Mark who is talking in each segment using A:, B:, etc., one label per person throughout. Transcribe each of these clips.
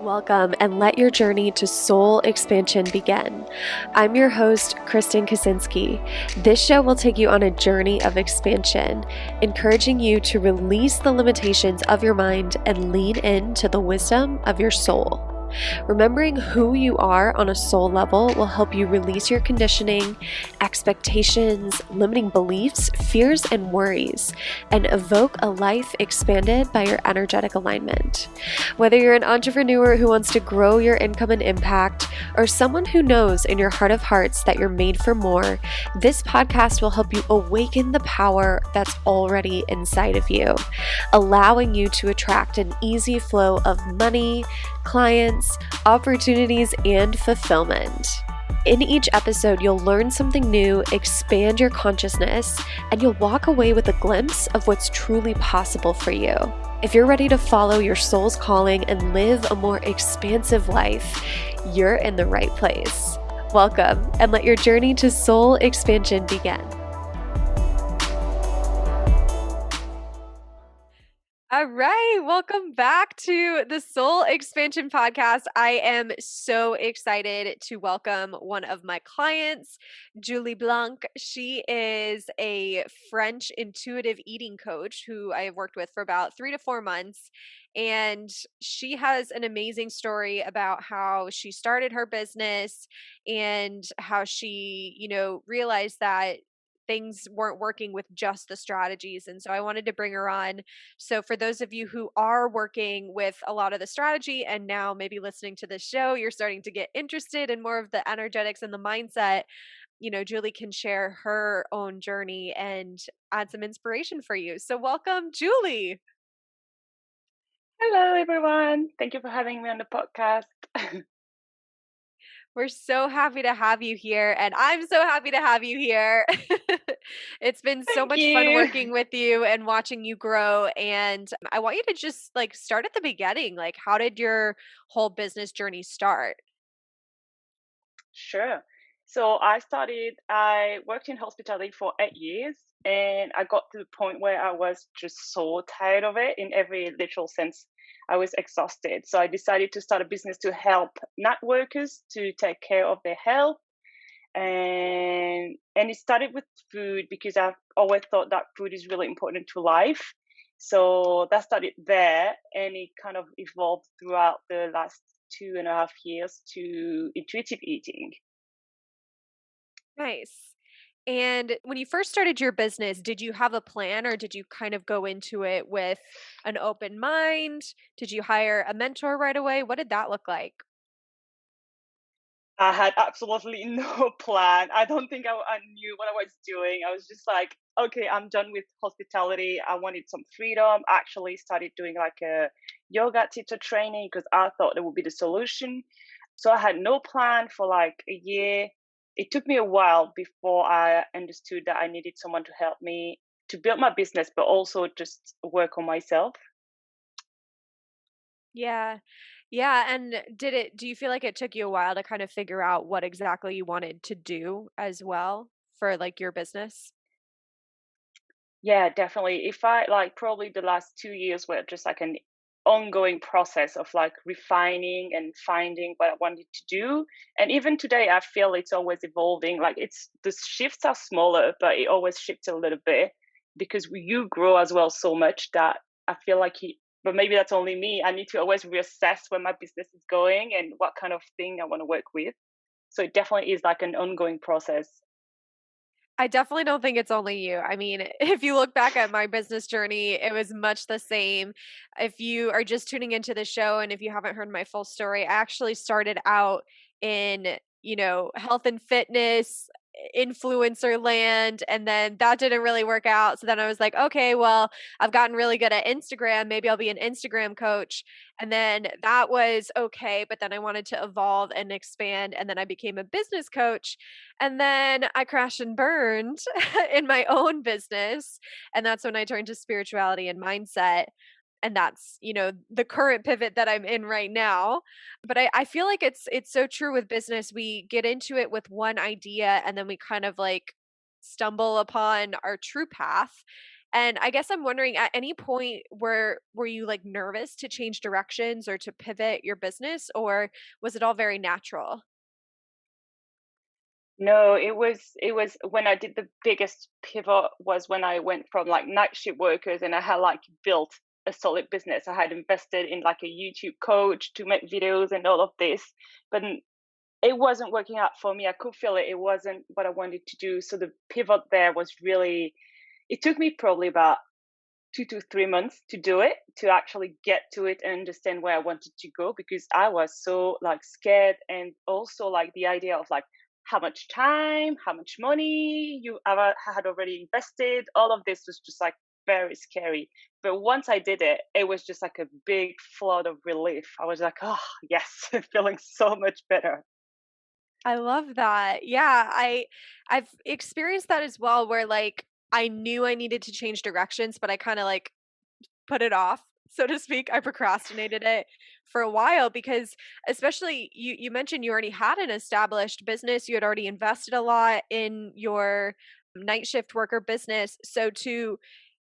A: Welcome and let your journey to soul expansion begin. I'm your host, Kristen Kaczynski. This show will take you on a journey of expansion, encouraging you to release the limitations of your mind and lean into the wisdom of your soul. Remembering who you are on a soul level will help you release your conditioning, expectations, limiting beliefs, fears, and worries, and evoke a life expanded by your energetic alignment. Whether you're an entrepreneur who wants to grow your income and impact, or someone who knows in your heart of hearts that you're made for more, this podcast will help you awaken the power that's already inside of you, allowing you to attract an easy flow of money, clients, opportunities, and fulfillment. In each episode, you'll learn something new, expand your consciousness, and you'll walk away with a glimpse of what's truly possible for you. If you're ready to follow your soul's calling and live a more expansive life, you're in the right place. Welcome, and let your journey to soul expansion begin. All right, welcome back to the Soul Expansion Podcast. I am so excited to welcome one of my clients, Julie Blanc. She is a French intuitive eating coach who I have worked with for about 3 to 4 months. And she has an amazing story about how she started her business and how she, realized that things weren't working with just the strategies. And so I wanted to bring her on. So for those of you who are working with a lot of the strategy and now maybe listening to this show, you're starting to get interested in more of the energetics and the mindset, Julie can share her own journey and add some inspiration for you. So welcome, Julie.
B: Hello, everyone. Thank you for having me on the podcast.
A: We're so happy to have you here, and I'm so happy to have you here. It's been so
B: Thank
A: much fun
B: you.
A: working with you and watching you grow. And I want you to just start at the beginning. Like, how did your whole business journey start?
B: Sure. So I worked in hospitality for 8 years, and I got to the point where I was just so tired of it in every literal sense. I was exhausted. So I decided to start a business to help night workers to take care of their health. And it started with food because I've always thought that food is really important to life. So that started there, and it kind of evolved throughout the last 2.5 years to intuitive eating.
A: Nice. And when you first started your business, did you have a plan or did you kind of go into it with an open mind? Did you hire a mentor right away? What did that look like?
B: I had absolutely no plan. I don't think I knew what I was doing. I was just like, okay, I'm done with hospitality. I wanted some freedom. I actually started doing like a yoga teacher training because I thought that would be the solution. So I had no plan for like a year. It took me a while before I understood that I needed someone to help me to build my business, but also just work on myself.
A: Yeah. Yeah, and do you feel like it took you a while to kind of figure out what exactly you wanted to do as well for your business?
B: Yeah, definitely. If I like probably the last 2 years were just like an ongoing process of like refining and finding what I wanted to do. And even today, I feel it's always evolving. Like it's the shifts are smaller, but it always shifts a little bit because you grow as well so much that I feel like but maybe that's only me. I need to always reassess where my business is going and what kind of thing I want to work with. So it definitely is like an ongoing process.
A: I definitely don't think it's only you. I mean, if you look back at my business journey, it was much the same. If you are just tuning into the show and if you haven't heard my full story, I actually started out in, health and fitness, influencer land, and then that didn't really work out. So then I was like, okay, well, I've gotten really good at Instagram. Maybe I'll be an Instagram coach. And then that was okay, but then I wanted to evolve and expand, and then I became a business coach. And then I crashed and burned in my own business. And that's when I turned to spirituality and mindset. And that's, the current pivot that I'm in right now. But I feel like it's so true with business. We get into it with one idea and then we kind of stumble upon our true path. And I guess I'm wondering, at any point were you like nervous to change directions or to pivot your business, or was it all very natural?
B: No, it was when I did the biggest pivot was when I went from like night shift workers and I had like built a solid business. I had invested in like a YouTube coach to make videos and all of this, but it wasn't working out for me. I could feel it. It wasn't what I wanted to do. So the pivot there was really, it took me probably about 2 to 3 months to do it, to actually get to it and understand where I wanted to go, because I was so like scared, and also like the idea of like how much time, how much money you ever had already invested. All of this was just like very scary. But once I did it, it was just like a big flood of relief. I was like, oh yes, feeling so much better.
A: I love that. Yeah, I've experienced that as well where like I knew I needed to change directions, but I kind of like put it off, so to speak. I procrastinated it for a while because especially you mentioned you already had an established business, you had already invested a lot in your night shift worker business. So to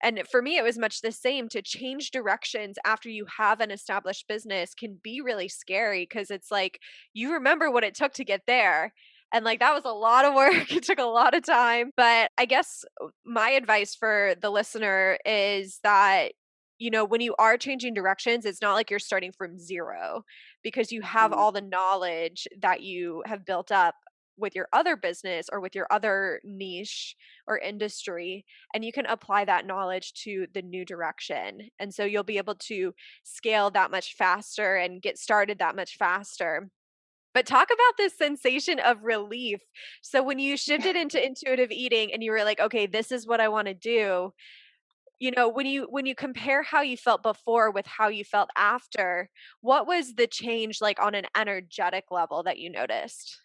A: and for me it was much the same. To change directions after you have an established business can be really scary because it's like you remember what it took to get there. And like that was a lot of work. It took a lot of time. But I guess my advice for the listener is that when you are changing directions, it's not like you're starting from zero because you have
B: Mm,
A: all the knowledge that you have built up with your other business or with your other niche or industry, and you can apply that knowledge to the new direction. And so you'll be able to scale that much faster and get started that much faster. But talk about this sensation of relief. So when you shifted into intuitive eating and you were like, okay, this is what I want to do, when you compare how you felt before with how you felt after, what was the change like on an energetic level that you noticed?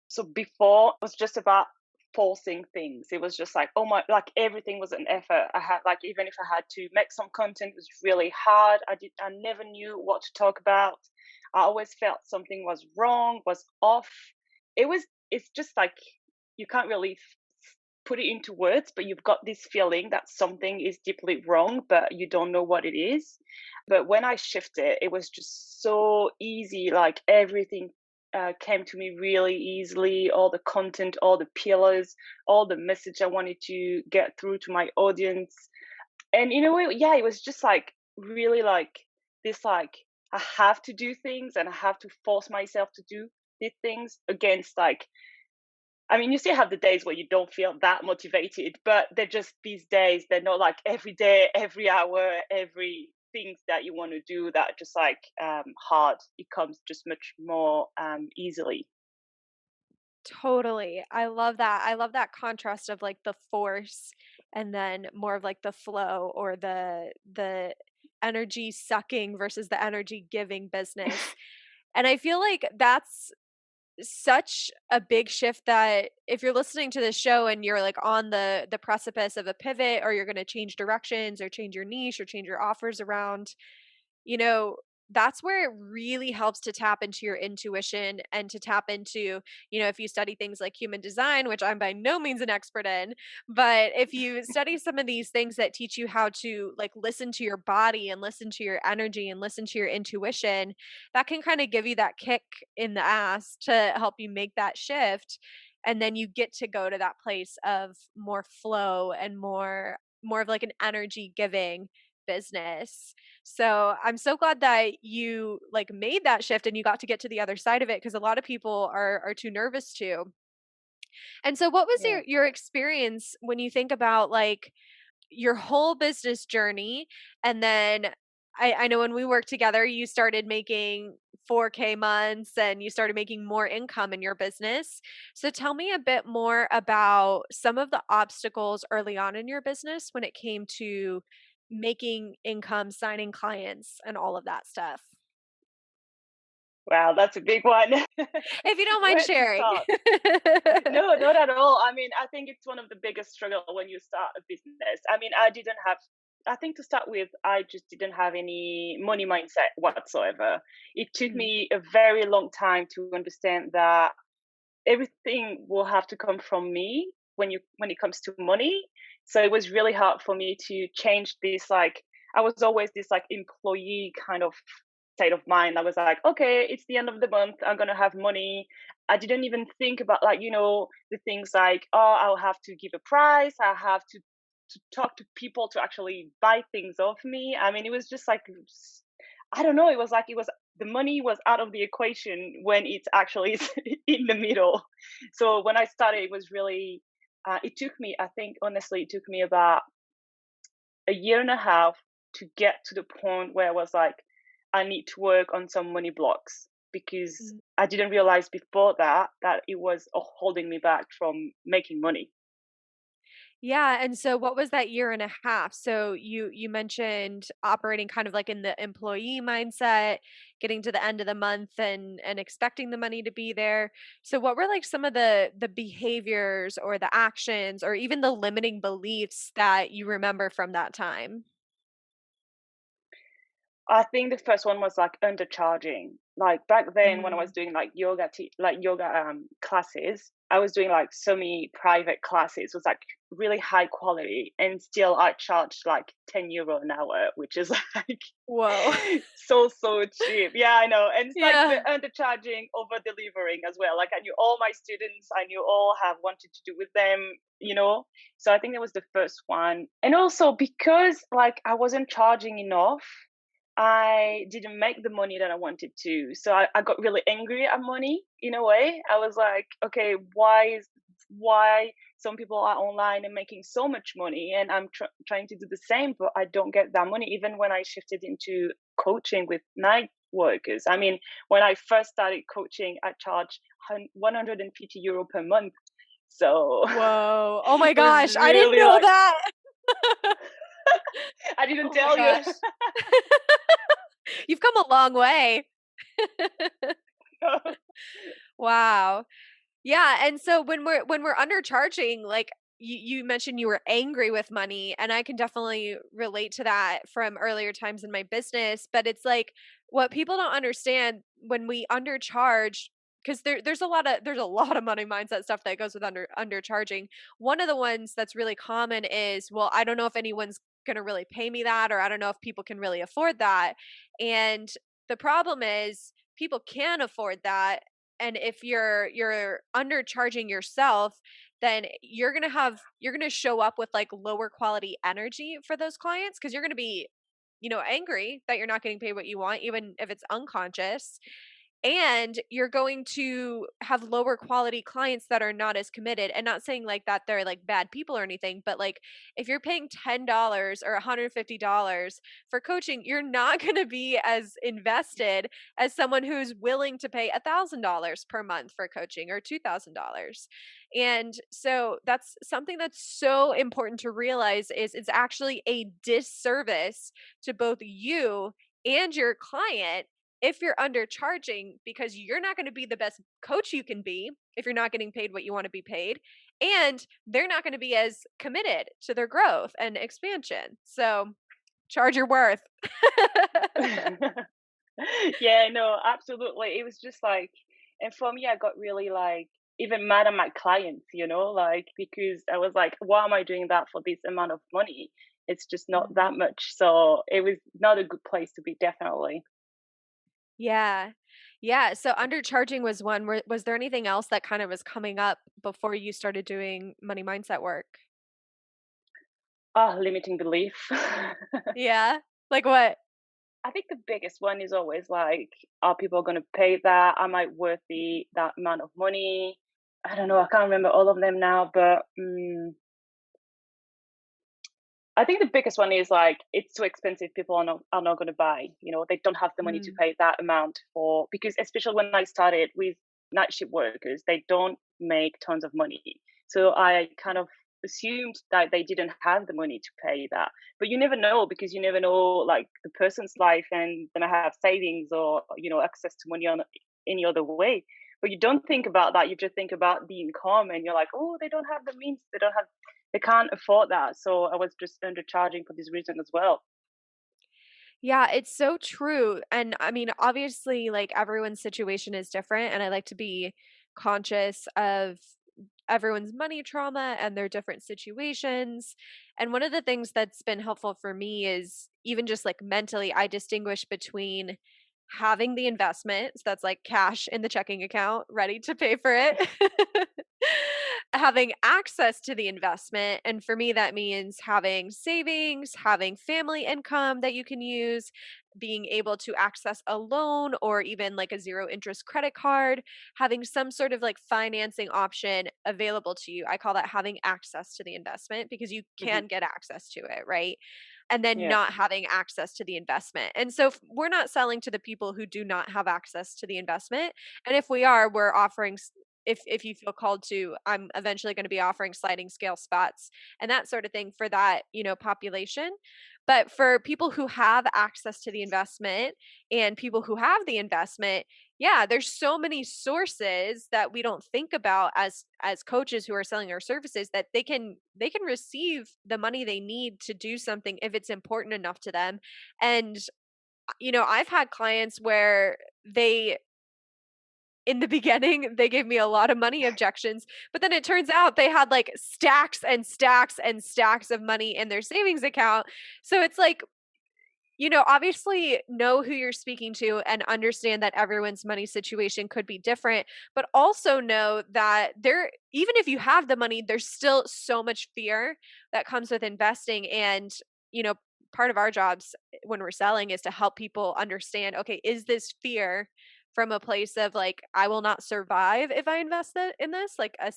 B: so before it was just about forcing things. It was just like, oh my, like everything was an effort. I had like, even if I had to make some content, it was really hard. I never knew what to talk about. I always felt something was wrong, was off. It's just like you can't really put it into words, but you've got this feeling that something is deeply wrong, but you don't know what it is. But when I shifted, it was just so easy. Like everything came to me really easily. All the content, all the pillars, all the message I wanted to get through to my audience. And in a way, yeah, it was just like really like this, like I have to do things and I have to force myself to do these things against like, I mean, you still have the days where you don't feel that motivated, but they're just these days. They're not like every day, every hour, every things that you want to do that are just like hard. It comes just much more easily.
A: Totally. I love that. I love that contrast of like the force and then more of like the flow or the energy sucking versus the energy giving business. And I feel like that's such a big shift that if you're listening to this show and you're like on the precipice of a pivot, or you're going to change directions or change your niche or change your offers around, you know, that's where it really helps to tap into your intuition and to tap into, if you study things like human design, which I'm by no means an expert in, but if you study some of these things that teach you how to like listen to your body and listen to your energy and listen to your intuition, that can kind of give you that kick in the ass to help you make that shift. And then you get to go to that place of more flow and more of like an energy giving business. So I'm so glad that you like made that shift and you got to get to the other side of it, because a lot of people are too nervous to. And so what was
B: Yeah.
A: your experience when you think about like your whole business journey? And then I know when we worked together, you started making 4K months and you started making more income in your business. So tell me a bit more about some of the obstacles early on in your business when it came to making income, signing clients, and all of that stuff.
B: Wow, that's a big one.
A: If you don't mind
B: Where to
A: sharing.
B: start? No, not at all. I mean, I think it's one of the biggest struggle when you start a business. I mean, I didn't have, I think to start with, I just didn't have any money mindset whatsoever. It took
A: Mhm.
B: me a very long time to understand that everything will have to come from me when it comes to money. So it was really hard for me to change this. Like, I was always this like employee kind of state of mind. I was like, okay, it's the end of the month. I'm going to have money. I didn't even think about, like, the things like, oh, I'll have to give a price. I have to talk to people to actually buy things off me. I mean, it was just like, I don't know. It was like, the money was out of the equation when it's actually in the middle. So when I started, it was really, it took me, I think, honestly, it took me about a year and a half to get to the point where I was like, I need to work on some money blocks, because
A: Mm.
B: I didn't realize before that it was holding me back from making money.
A: Yeah, and so what was that year and a half? So you mentioned operating kind of like in the employee mindset, getting to the end of the month and expecting the money to be there. So what were like some of the behaviors or the actions or even the limiting beliefs that you remember from that time?
B: I think the first one was like undercharging. Like back then when I was
A: Mm.
B: doing like yoga classes, I was doing like so many private classes. It was like really high quality, and still I charged like €10 an hour, which is like
A: Whoa.
B: so cheap. Yeah, I know. And it's like the
A: Yeah.
B: undercharging, over delivering as well. Like I knew all my students, I knew all have wanted to do with them. So I think that was the first one. And also because like I wasn't charging enough, I didn't make the money that I wanted to. So I got really angry at money in a way. I was like, okay, why some people are online and making so much money, and I'm trying to do the same, but I don't get that money. Even when I shifted into coaching with night workers, I mean, when I first started coaching, I charged €150 per month. So
A: Whoa. Oh my
B: it was
A: gosh, I didn't
B: really
A: know
B: like,
A: that.
B: I didn't
A: Oh my
B: tell you.
A: gosh. You've come a long way. Wow. Yeah, and so when we're undercharging, like you mentioned you were angry with money, and I can definitely relate to that from earlier times in my business, but it's like what people don't understand when we undercharge, because there's a lot of money mindset stuff that goes with undercharging. One of the ones that's really common is, well, I don't know if anyone's gonna really pay me that, or I don't know if people can really afford that. And the problem is people can afford that, and if you're undercharging yourself, then you're going to show up with like lower quality energy for those clients, because you're going to be angry that you're not getting paid what you want, even if it's unconscious. And you're going to have lower quality clients that are not as committed, and not saying like that they're like bad people or anything, but like if you're paying $10 or $150 for coaching, you're not going to be as invested as someone who's willing to pay $1,000 per month for coaching, or $2,000. And so that's something that's so important to realize, is it's actually a disservice to both you and your client if you're undercharging, because you're not going to be the best coach you can be if you're not getting paid what you want to be paid, and they're not going to be as committed to their growth and expansion. So charge your worth.
B: Yeah, no, absolutely. It was just like, and for me, I got really like even mad at my clients, like because I was like, why am I doing that for this amount of money? It's just not that
A: Mhm.
B: much. So it was not a good place to be, definitely.
A: Yeah. Yeah, so undercharging was one. Was there anything else that kind of was coming up before you started doing money mindset work?
B: Ah, limiting belief.
A: Yeah. Like what?
B: I think the biggest one is always like, are people going to pay that? Am I worthy that amount of money? I don't know. I can't remember all of them now, but I think the biggest one is like it's too expensive. People are not going to buy. They don't have the money to
A: Mm.
B: pay that amount for, because especially when I started with night shift workers, they don't make tons of money. So I kind of assumed that they didn't have the money to pay that. But you never know, because you never know like the person's life, and they might have savings or access to money on any other way. But you don't think about that. You just think about the income, and you're like, oh, they don't have the means. They can't afford that. So I was just undercharging for this reason as well.
A: Yeah, it's so true. And I mean, obviously, like everyone's situation is different, and I like to be conscious of everyone's money trauma and their different situations. And one of the things that's been helpful for me is even just like mentally, I distinguish between having the investment, so that's like cash in the checking account ready to pay for it, having access to the investment. And for me, that means having savings, having family income that you can use, being able to access a loan or even like a zero interest credit card, having some sort of like financing option available to you. I call that having access to the investment because you
B: Hmm.
A: can get access to it, right? And then
B: Yeah.
A: not having access to the investment. And so we're not selling to the people who do not have access to the investment. And if we are, we're offering if you feel called to, I'm eventually going to be offering sliding scale spots and that sort of thing for that, population. But for people who have access to the investment and people who have the investment, yeah, there's so many sources that we don't think about as coaches who are selling our services that they can receive the money they need to do something if it's important enough to them. And I've had clients where they in the beginning, they gave me a lot of money objections, but then it turns out they had like stacks and stacks and stacks of money in their savings account. So it's like, obviously know who you're speaking to and understand that everyone's money situation could be different, but also know that even if you have the money, there's still so much fear that comes with investing. And, you know, part of our jobs when we're selling is to help people understand, okay, is this fear from a place of like, I will not survive if I invest in this, like
B: Hmm.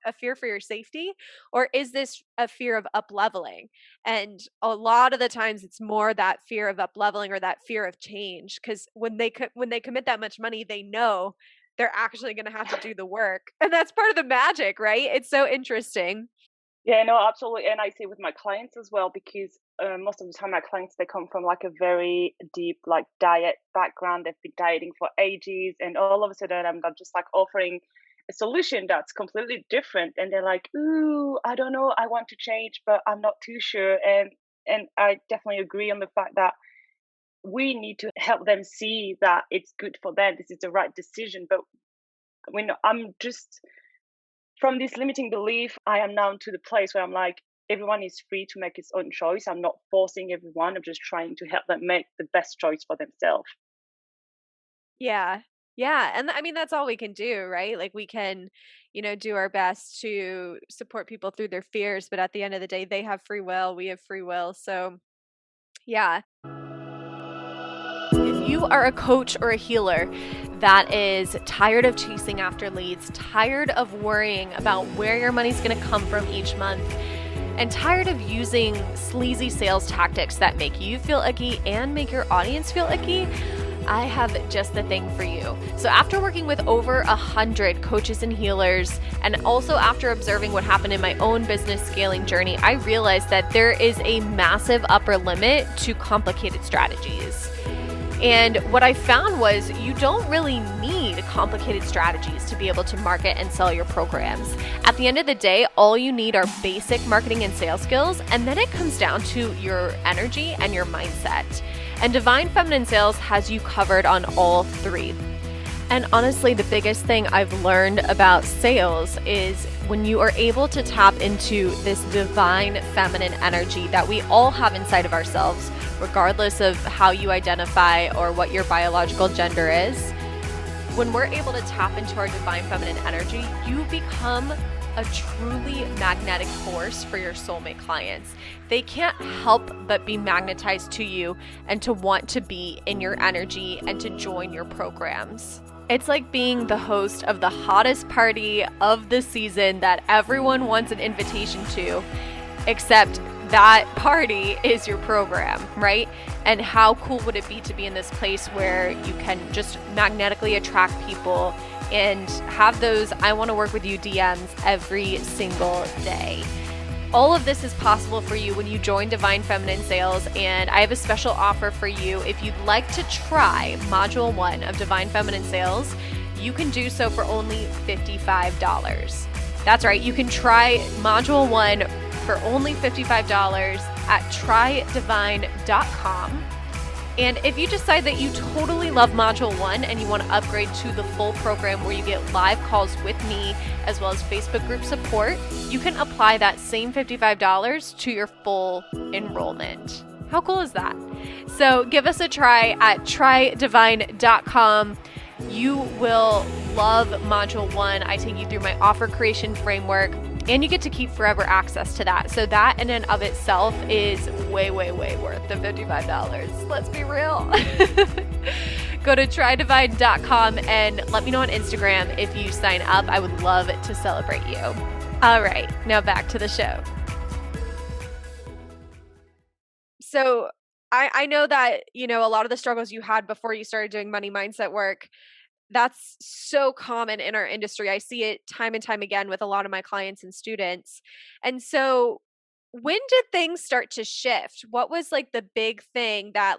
A: a fear for your safety, or is this a fear of up leveling? And a lot of the times it's more that fear of up leveling or that fear of change because when they commit that much money, they know they're actually going to have to do the work. And that's part of the magic, right? It's so interesting.
B: Yeah, no, absolutely. And I see with my clients as well, because most of the time my clients, they come from like a very deep like diet background. They've been dieting for ages, and all of a sudden I'm just like offering a solution that's completely different, and they're like, "Ooh, I don't know, I want to change, but I'm not too sure." And I definitely agree on the fact that we need to help them see that it's good for them. This is the right decision. But when I'm just from this limiting belief, I am now to the place where I'm like, everyone is free to make his own choice. I'm not forcing everyone. I'm just trying to help them make the best choice for themselves.
A: Yeah. Yeah. And I mean, that's all we can do, right? Like we can, do our best to support people through their fears, but at the end of the day, they have free will, we have free will. So, yeah. If you are a coach or a healer that is tired of chasing after leads, tired of worrying about where your money's going to come from each month, and tired of using sleazy sales tactics that make you feel icky and make your audience feel icky, I have just the thing for you. So after working with over 100 coaches and healers, and also after observing what happened in my own business scaling journey, I realized that there is a massive upper limit to complicated strategies. And what I found was you don't really need complicated strategies to be able to market and sell your programs. At the end of the day, all you need are basic marketing and sales skills, and then it comes down to your energy and your mindset. And Divine Feminine Sales has you covered on all three. And honestly, the biggest thing I've learned about sales is when you are able to tap into this divine feminine energy that we all have inside of ourselves, regardless of how you identify or what your biological gender is, when we're able to tap into our divine feminine energy, you become a truly magnetic force for your soulmate clients. They can't help but be magnetized to you and to want to be in your energy and to join your programs. It's like being the host of the hottest party of the season that everyone wants an invitation to, except that party is your program, right? And how cool would it be to be in this place where you can just magnetically attract people and have those I want to work with you DMs every single day. All of this is possible for you when you join Divine Feminine Sales, and I have a special offer for you. If you'd like to try Module 1 of Divine Feminine Sales, you can do so for only $55. That's right, you can try Module 1 for only $55 at trydivine.com. And if you decide that you totally love Module 1 and you want to upgrade to the full program where you get live calls with me as well as Facebook group support, you can apply that same $55 to your full enrollment. How cool is that? So give us a try at trydivine.com. You will love Module 1. I take you through my offer creation framework, and you get to keep forever access to that. So that in and of itself is way, way, way worth the $55. Let's be real. Go to trydivine.com and let me know on Instagram if you sign up. I would love to celebrate you. All right, now back to the show. So I know that, a lot of the struggles you had before you started doing money mindset work, that's so common in our industry. I see it time and time again with a lot of my clients and students. And so when did things start to shift? What was like the big thing that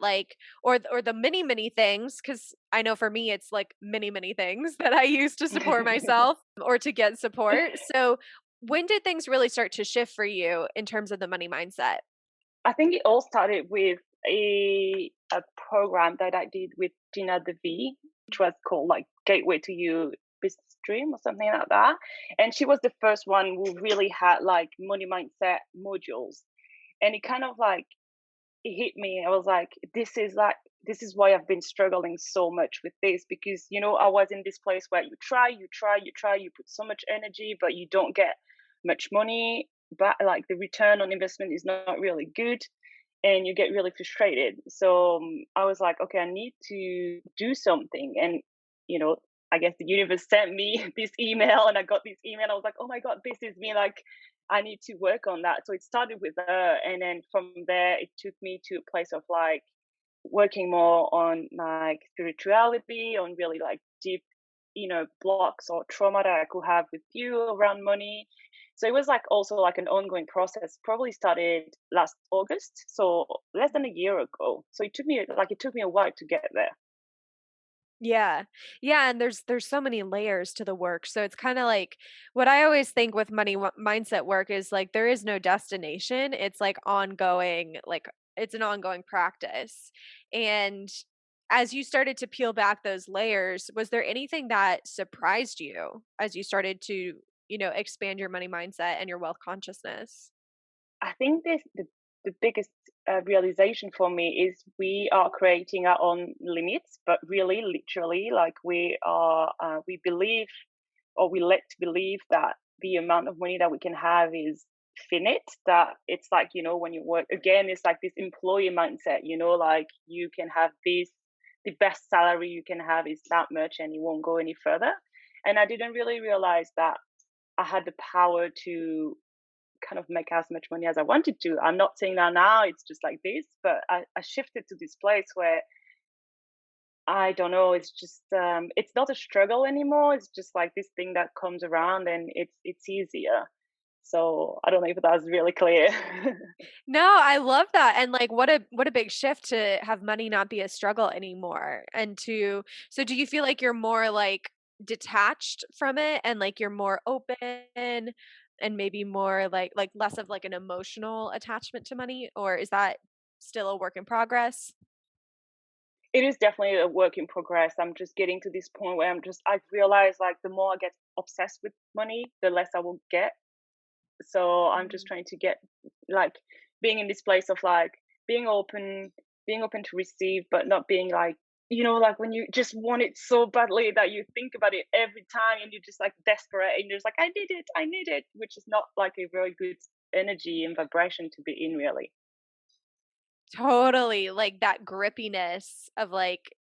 A: or the many things, cuz I know for me it's like many things that I use to support myself or to get support. So when did things really start to shift for you in terms of the money mindset?
B: I think it all started with a program that I did with Gina DeVee, which was called like Gateway to You Business Dream or something like that. And she was the first one who really had like money mindset modules. And it kind of like it hit me. I was like, this is why I've been struggling so much with this, because I was in this place where you put so much energy, but you don't get much money. But like the return on investment is not really good, and you get really frustrated. So I was like, okay, I need to do something. And you know, I guess the universe sent me this email, and I got this email. I was like, oh my god, this is me. Like, I need to work on that. So it started with her, and then from there, it took me to a place of like working more on like spirituality, on really like deep, blocks or trauma that I could have with you around money. So it was like also like an ongoing process. Probably started last August, so less than a year ago. So it took me a while to get there.
A: Yeah. Yeah, and there's so many layers to the work. So it's kind of like what I always think with mindset work is like there is no destination. It's like ongoing, like it's an ongoing practice. And as you started to peel back those layers, was there anything that surprised you as you started to, expand your money mindset and your wealth consciousness?
B: I think the biggest realization for me is we are creating our own limits, but really, literally, like we believe, or we let to believe that the amount of money that we can have is finite. That it's like when you work again, it's like this employee mindset. Like you can have this, the best salary you can have is that much, and it won't go any further. And I didn't really realize that I had the power to kind of make as much money as I wanted to. I'm not saying that now it's just like this, but I shifted to this place where I don't know, it's just it's not a struggle anymore. It's just like this thing that comes around, and it's easier. So I don't know if that's really clear.
A: No, I love that. And like what a big shift to have money not be a struggle anymore. And to so do you feel like you're more like detached from it and like you're more open and maybe more like less of like an emotional attachment to money, or is that still a work in progress?
B: It is definitely a work in progress. I'm just getting to this point where I've realized like the more I get obsessed with money, the less I will get. So I'm just
A: Mm.
B: trying to get like being in this place of like being open being open to receive, but not being like like when you just want it so badly that you think about it every time, and you're just like desperate, and you're just like I need it, which is not like a very good energy and vibration to be in, really.
A: Totally. Like that grippiness of like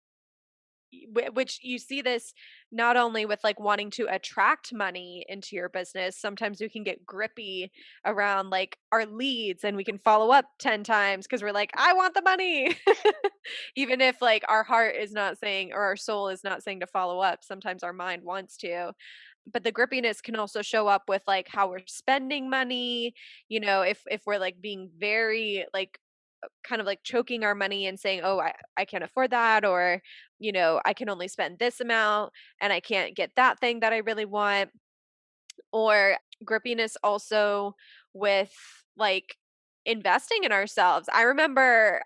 A: which you see this not only with like wanting to attract money into your business. Sometimes we can get grippy around like our leads and we can follow up 10 times because we're like, I want the money. Even if like our heart is not saying or our soul is not saying to follow up, sometimes our mind wants to. But the grippiness can also show up with like how we're spending money, if we're like being very like kind of like choking our money and saying, "Oh, I can't afford that," or, "I can only spend this amount and I can't get that thing that I really want." Or grippiness also with like investing in ourselves. I remember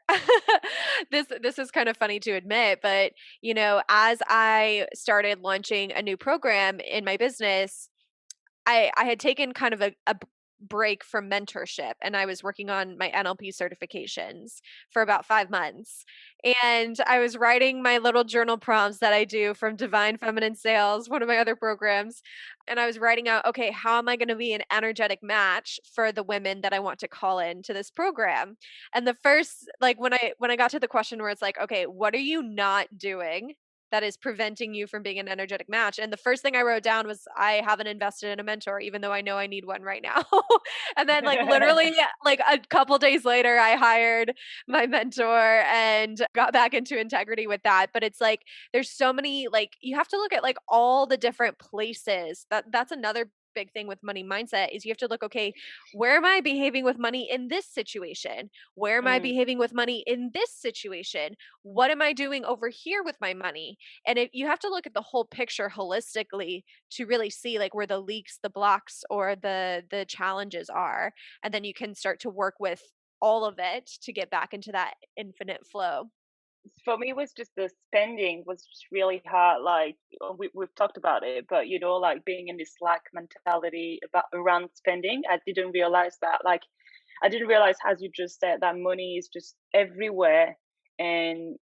A: this is kind of funny to admit, but as I started launching a new program in my business, I had taken kind of a break from mentorship, and I was working on my NLP certifications for about 5 months. And I was writing my little journal prompts that I do from Divine Feminine Sales, one of my other programs. And I was writing out, okay, how am I going to be an energetic match for the women that I want to call into this program? And the first, like when I got to the question where it's like, okay, what are you not doing that is preventing you from being an energetic match? And the first thing I wrote down was, I haven't invested in a mentor, even though I know I need one right now. And then, like, literally, like a couple days later, I hired my mentor and got back into integrity with that. But it's like, there's so many, like, you have to look at like all the different places. That's another big thing with money mindset is you have to look, okay, where am I behaving with money in this situation? Where am I
B: Mm.
A: behaving with money in this situation? What am I doing over here with my money? And if you have to look at the whole picture holistically to really see like where the leaks, the blocks, or the challenges are, and then you can start to work with all of it to get back into that infinite flow.
B: For me, it was just the spending was just really hard. Like we've talked about it, but like being in this slack mentality about around spending, I didn't realize that. Like I didn't realize, as you just said, that money is just everywhere, and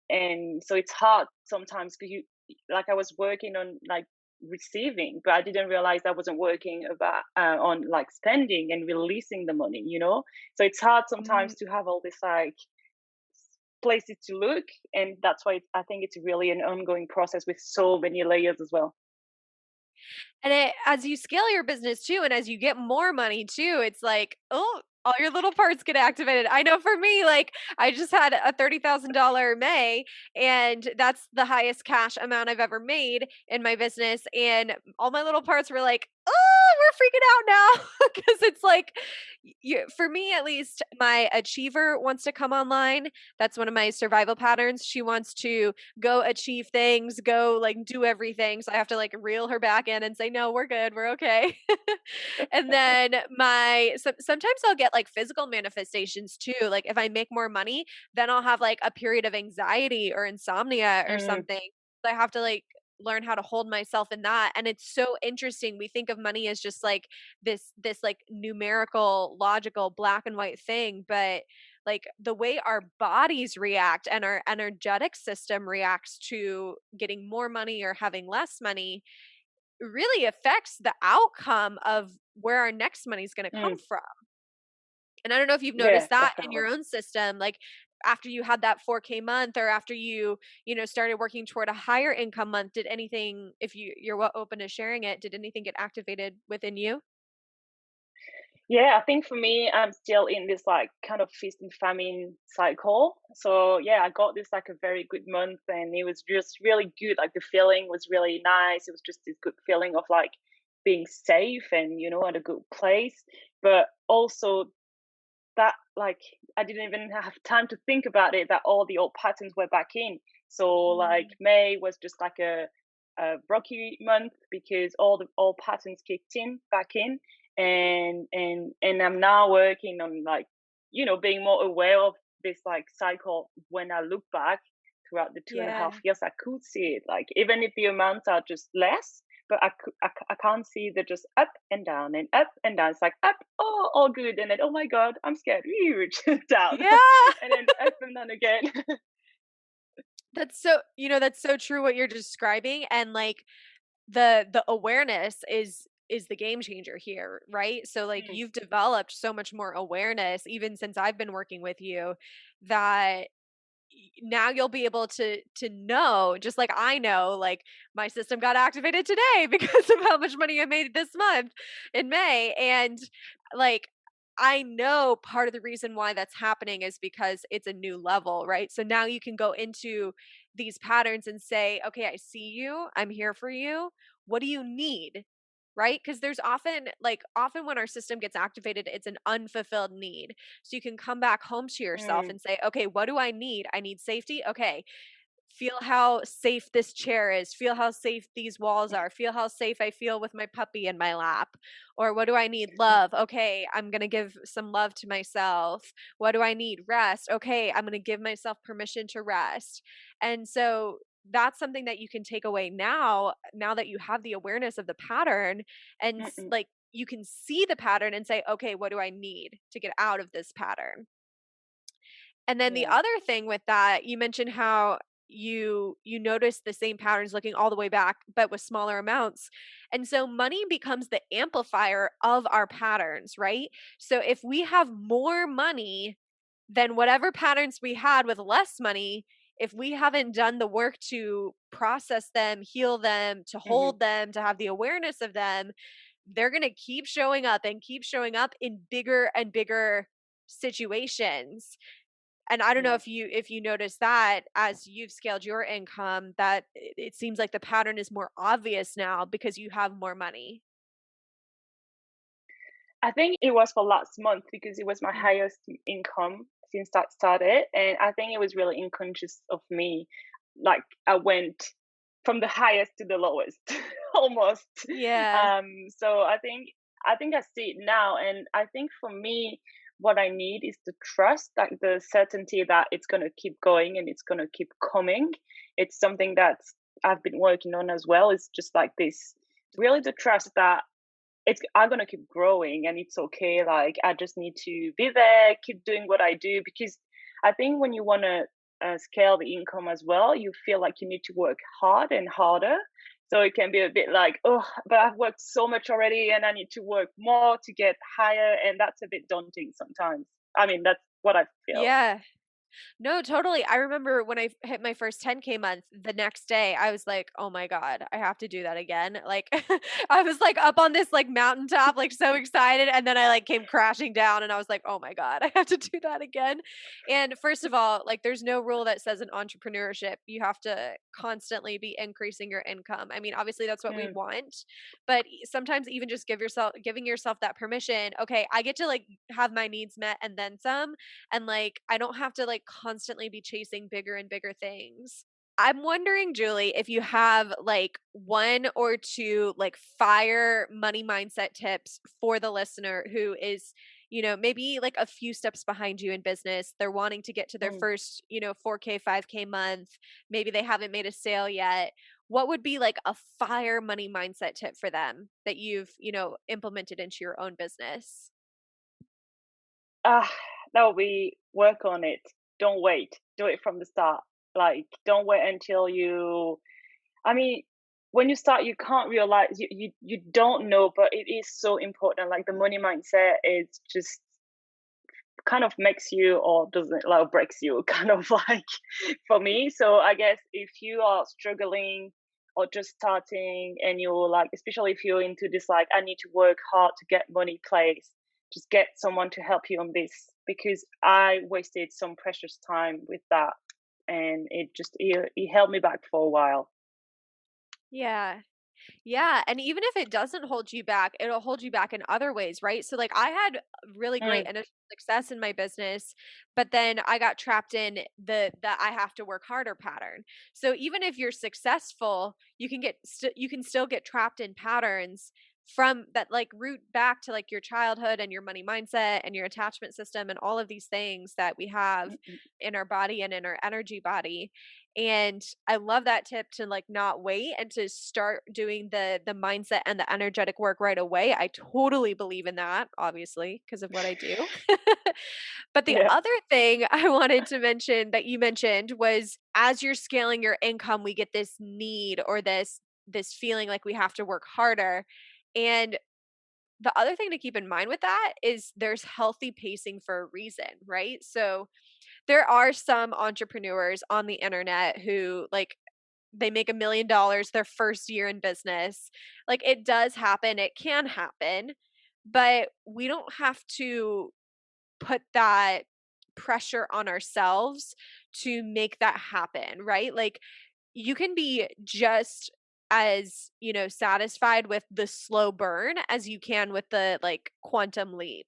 B: so it's hard sometimes because like I was working on like receiving, but I didn't realize I wasn't working about on like spending and releasing the money. So it's hard
A: Mm.
B: sometimes to have all this like places to look, and that's why I think it's really an ongoing process with so many layers as well.
A: And as you scale your business too, and as you get more money too, it's like, oh, all your little parts get activated. I know for me, like I just had a $30,000 May, and that's the highest cash amount I've ever made in my business. And all my little parts were like, oh, we're freaking out now. Because it's like, for me at least, my achiever wants to come online. That's one of my survival patterns. She wants to go achieve things, go like do everything. So I have to like reel her back in and say, no, we're good, we're okay. And then sometimes I'll get like physical manifestations too. Like if I make more money, then I'll have like a period of anxiety or insomnia or
B: Mm,
A: something. I have to like learn how to hold myself in that. And it's so interesting. We think of money as just like this like numerical, logical, black and white thing, but like the way our bodies react and our energetic system reacts to getting more money or having less money really affects the outcome of where our next money is going to come
B: mm,
A: from. And I don't know if you've
B: yeah,
A: noticed that in
B: definitely.
A: your own system, like after you had that 4K month, or after started working toward a higher income month, did anything, if you're open to sharing it, did anything get activated within you?
B: Yeah, I think for me, I'm still in this like kind of feast and famine cycle. So yeah, I got this like a very good month, and it was just really good. Like the feeling was really nice. It was just this good feeling of like being safe and at a good place. But also that like I didn't even have time to think about it, that all the old patterns were back in. So like
A: Mm,
B: May was just like a rocky month because all the old patterns kicked in back in, and I'm now working on like being more aware of this like cycle. When I look back throughout the two and a half
A: yeah.
B: years, I could see it, like even if the amounts are just less, but I can't see the just up and down and up and down. It's like up, oh, all good, and then oh my god, I'm scared, huge down,
A: Yeah.
B: and then up and down again.
A: That's so true what you're describing. And like the awareness is the game changer here, right? So like
B: Mm,
A: you've developed so much more awareness even since I've been working with you, that now you'll be able to know, just like I know, like my system got activated today because of how much money I made this month in May. And like I know part of the reason why that's happening is because it's a new level, right? So now you can go into these patterns and say, okay, I see you, I'm here for you, what do you need? Right? Because there's often when our system gets activated, it's an unfulfilled need. So you can come back home to yourself
B: mm,
A: and say, okay, what do I need? I need safety. Okay, feel how safe this chair is, feel how safe these walls are, feel how safe I feel with my puppy in my lap. Or what do I need? Love. Okay, I'm going to give some love to myself. What do I need? Rest. Okay, I'm going to give myself permission to rest. And so that's something that you can take away now that you have the awareness of the pattern, and
B: Mm-mm.
A: like you can see the pattern and say, okay, what do I need to get out of this pattern? And then the
B: Yeah.
A: other thing with that, you mentioned how you notice the same patterns looking all the way back, but with smaller amounts. And so money becomes the amplifier of our patterns, right? So if we have more money than whatever patterns we had with less money, if we haven't done the work to process them, heal them, to
B: Hmm.
A: hold them, to have the awareness of them, they're going to keep showing up and keep showing up in bigger and bigger situations. And I don't know
B: Yeah.
A: if you notice that as you've scaled your income, that it seems like the pattern is more obvious now because you have more money.
B: I think it was for last month because it was my
A: Mm.
B: highest income since that started, and I think it was really unconscious of me. Like I went from the highest to the lowest, almost.
A: Yeah.
B: So I think I see it now, and I think for me, what I need is the trust, like the certainty that it's gonna keep going and it's gonna keep coming. It's something that I've been working on as well. It's just like this, really the trust that it's I'm gonna keep growing and it's okay. Like I just need to be there, keep doing what I do because I think when you want to scale the income as well, you feel like you need to work hard and harder. So it can be a bit like, oh, but I've worked so much already and I need to work more to get higher. And that's a bit daunting sometimes. I mean, that's what I feel.
A: Yeah. No, totally. I remember when I hit my first 10K month, the next day I was like, "Oh my god, I have to do that again." Like I was like up on this like mountaintop like so excited, and then I like came crashing down and I was like, "Oh my god, I have to do that again." And first of all, like there's no rule that says in entrepreneurship you have to constantly be increasing your income. I mean, obviously that's what we
B: Mm,
A: want, but sometimes even just giving yourself that permission, okay, I get to like have my needs met and then some, and like I don't have to like constantly be chasing bigger and bigger things. I'm wondering, Julie, if you have like one or two like fire money mindset tips for the listener who is, maybe like a few steps behind you in business. They're wanting to get to their
B: mm.
A: first, 4K, 5K month. Maybe they haven't made a sale yet. What would be like a fire money mindset tip for them that you've, implemented into your own business?
B: Ah, no, we work on it. Don't wait. Do it from the start. Like, don't wait until you I mean, when you start, you can't realize you don't know, but it is so important. Like the money mindset is just kind of makes you or doesn't like breaks you, kind of like for me. So I guess if you are struggling or just starting and you're like, especially if you're into this, like I need to work hard to get money place, just get someone to help you on this because I wasted some precious time with that, and it held me back for a while.
A: Yeah. Yeah, and even if it doesn't hold you back, it'll hold you back in other ways, right? So like I had really great
B: Mm,
A: initial success in my business, but then I got trapped in the I have to work harder pattern. So even if you're successful, you can still get trapped in patterns from that like root back to like your childhood and your money mindset and your attachment system and all of these things that we have
B: mm, mm.
A: in our body and in our energy body. And I love that tip to like not wait and to start doing the mindset and the energetic work right away. I totally believe in that, obviously, because of what I do. But the
B: Yeah.
A: other thing I wanted to mention that you mentioned was as you're scaling your income, we get this need or this feeling like we have to work harder. And the other thing to keep in mind with that is there's healthy pacing for a reason, right? So there are some entrepreneurs on the internet who like they make $1 million their first year in business. Like it does happen, it can happen, but we don't have to put that pressure on ourselves to make that happen, right? Like you can be just as, satisfied with the slow burn as you can with the like quantum leap.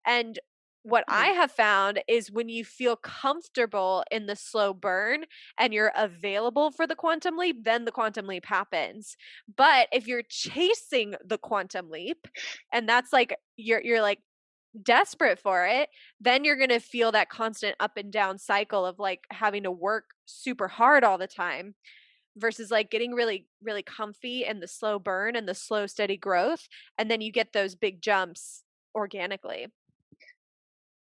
A: And what I
B: Mm.
A: have found is when you feel comfortable in the slow burn and you're available for the quantum leap, then the quantum leap happens. But if you're chasing the quantum leap and that's like you're like desperate for it, then you're going to feel that constant up and down cycle of like having to work super hard all the time versus like getting really really comfy in the slow burn and the slow steady growth, and then you get those big jumps organically.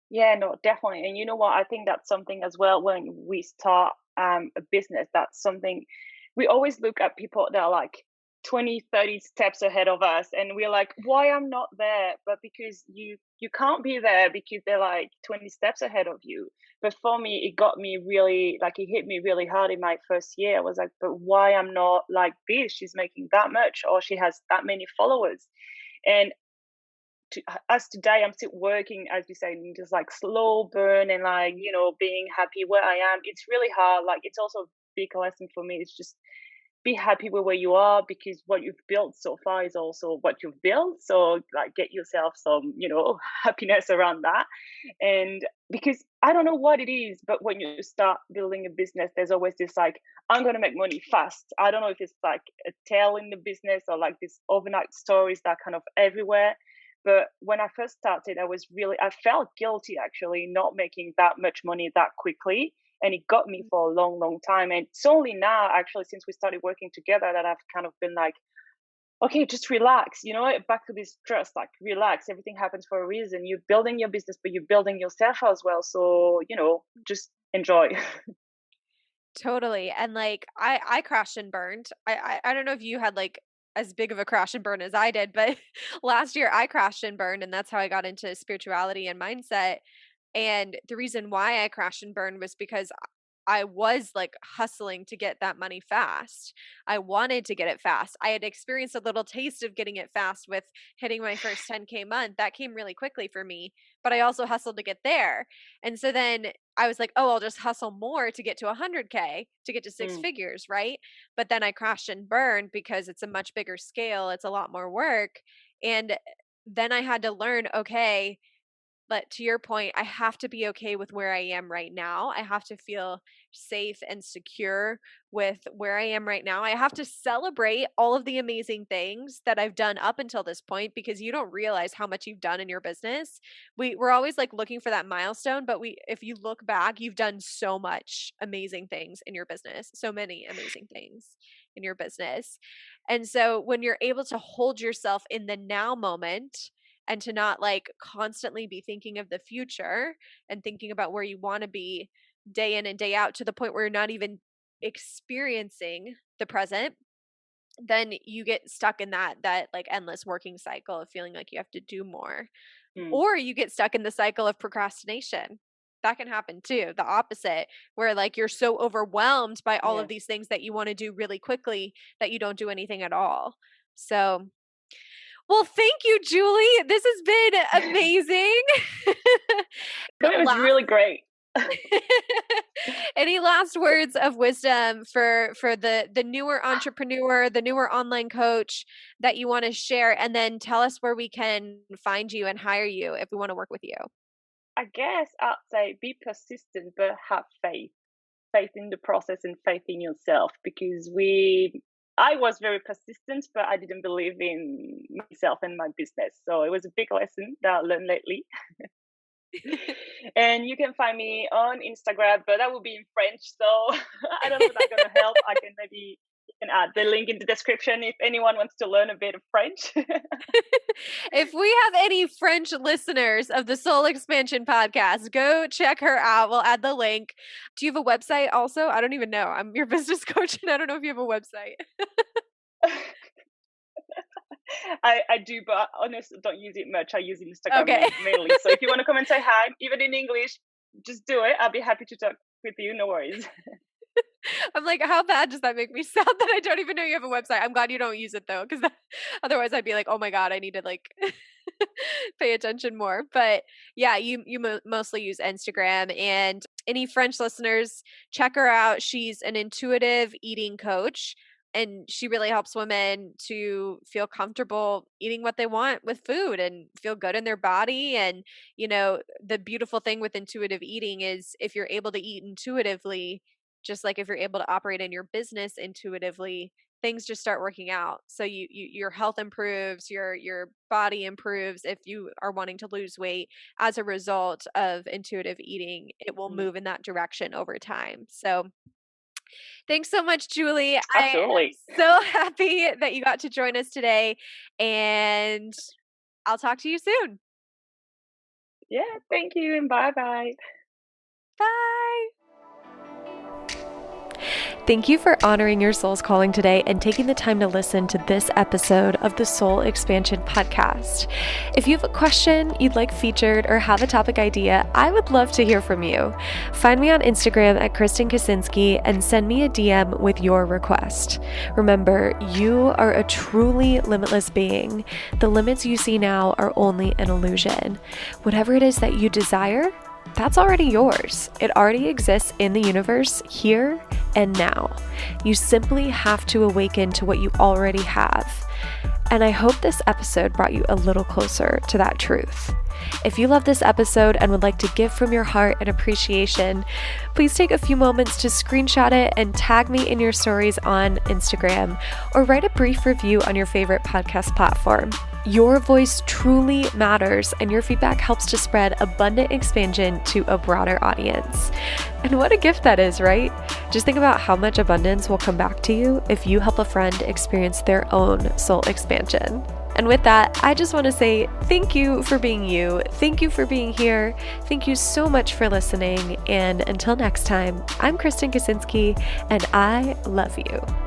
B: Yeah, no, definitely. And you know what? I think that's something as well when we start a business, that's something we always look at people that are like 20, 30 steps ahead of us. And we're like, why I'm not there? But because you can't be there because they're like 20 steps ahead of you. But for me, it got me really like it hit me really hard in my first year. I was like, but why I'm not like this? She's making that much or she has that many followers. And as today I'm still working, as you say, in just like slow burn and like being happy where I am. It's really hard. Like it's also a big lesson for me. It's just be happy with where you are because what you've built so far is also what you've built. So like get yourself some happiness around that. And because I don't know what it is, but when you start building a business, there's always this like, I'm going to make money fast. I don't know if it's like a tail in the business or like this overnight stories that are kind of everywhere. But when I first started, I felt guilty actually not making that much money that quickly. And it got me for a long, long time. And it's only now, actually, since we started working together, that I've kind of been like, okay, just relax, back to this trust, like relax. Everything happens for a reason. You're building your business, but you're building yourself as well. So, just enjoy.
A: Totally. And like I crashed and burned. I don't know if you had like as big of a crash and burn as I did, but last year I crashed and burned, and that's how I got into spirituality and mindset. And the reason why I crashed and burned was because I was like hustling to get that money fast. I wanted to get it fast. I had experienced a little taste of getting it fast with hitting my first 10K month. That came really quickly for me, but I also hustled to get there. And so then I was like, oh, I'll just hustle more to get to 100K, to get to six
B: Mm,
A: figures, right? But then I crashed and burned because it's a much bigger scale, it's a lot more work. And then I had to learn, okay, but to your point, I have to be okay with where I am right now. I have to feel safe and secure with where I am right now. I have to celebrate all of the amazing things that I've done up until this point, because you don't realize how much you've done in your business. We're always like looking for that milestone, but if you look back, you've done so much amazing things in your business, so many amazing things in your business. And so when you're able to hold yourself in the now moment and to not like constantly be thinking of the future and thinking about where you want to be day in and day out to the point where you're not even experiencing the present, then you get stuck in that like endless working cycle of feeling like you have to do more,
B: mm,
A: or you get stuck in the cycle of procrastination. That can happen too, the opposite, where like you're so overwhelmed by all
B: yeah.
A: of these things that you want to do really quickly that you don't do anything at all. So well, thank you, Julie. This has been amazing.
B: It was
A: Last
B: really great.
A: any last words of wisdom for the newer entrepreneur, the newer online coach that you want to share, and then tell us where we can find you and hire you if we want to work with you.
B: I guess I'd say be persistent, but have faith. Faith in the process and faith in yourself because I was very persistent, but I didn't believe in myself and my business. So it was a big lesson that I learned lately. And you can find me on Instagram, but that will be in French. So I don't know if that's going to help. I can maybe you can add the link in the description if anyone wants to learn a bit of French.
A: If we have any French listeners of the Soul Expansion podcast, go check her out. We'll add the link. Do you have a website also? I don't even know. I'm your business coach and I don't know if you have a website.
B: I do, but honestly, don't use it much. I use Instagram
A: Okay.
B: mainly. So if you want to come and say hi, even in English, just do it. I'll be happy to talk with you. No worries.
A: I'm like, how bad does that make me sound that I don't even know you have a website? I'm glad you don't use it though, because otherwise I'd be like, oh my God, I need to like pay attention more. But yeah, you mostly use Instagram. And any French listeners, check her out. She's an intuitive eating coach. And she really helps women to feel comfortable eating what they want with food and feel good in their body. And, the beautiful thing with intuitive eating is if you're able to eat intuitively, just like if you're able to operate in your business intuitively, things just start working out. So your health improves, your body improves. If you are wanting to lose weight as a result of intuitive eating, it will
B: Mm,
A: move in that direction over time. So thanks so much, Julie. I am
B: absolutely.
A: so happy that you got to join us today, and I'll talk to you soon.
B: Yeah, thank you and bye bye.
A: Bye. Thank you for honoring your soul's calling today and taking the time to listen to this episode of the Soul Expansion Podcast. If you have a question you'd like featured or have a topic idea, I would love to hear from you. Find me on Instagram at Kristen Kaczynski and send me a DM with your request. Remember, you are a truly limitless being. The limits you see now are only an illusion. Whatever it is that you desire, that's already yours. It already exists in the universe here and now. You simply have to awaken to what you already have. And I hope this episode brought you a little closer to that truth. If you love this episode and would like to give from your heart and appreciation, please take a few moments to screenshot it and tag me in your stories on Instagram, or write a brief review on your favorite podcast platform. Your voice truly matters, and your feedback helps to spread abundant expansion to a broader audience. And what a gift that is, right? Just think about how much abundance will come back to you if you help a friend experience their own soul expansion. And with that, I just want to say thank you for being you. Thank you for being here. Thank you so much for listening. And until next time, I'm Kristen Kaczynski, and I love you.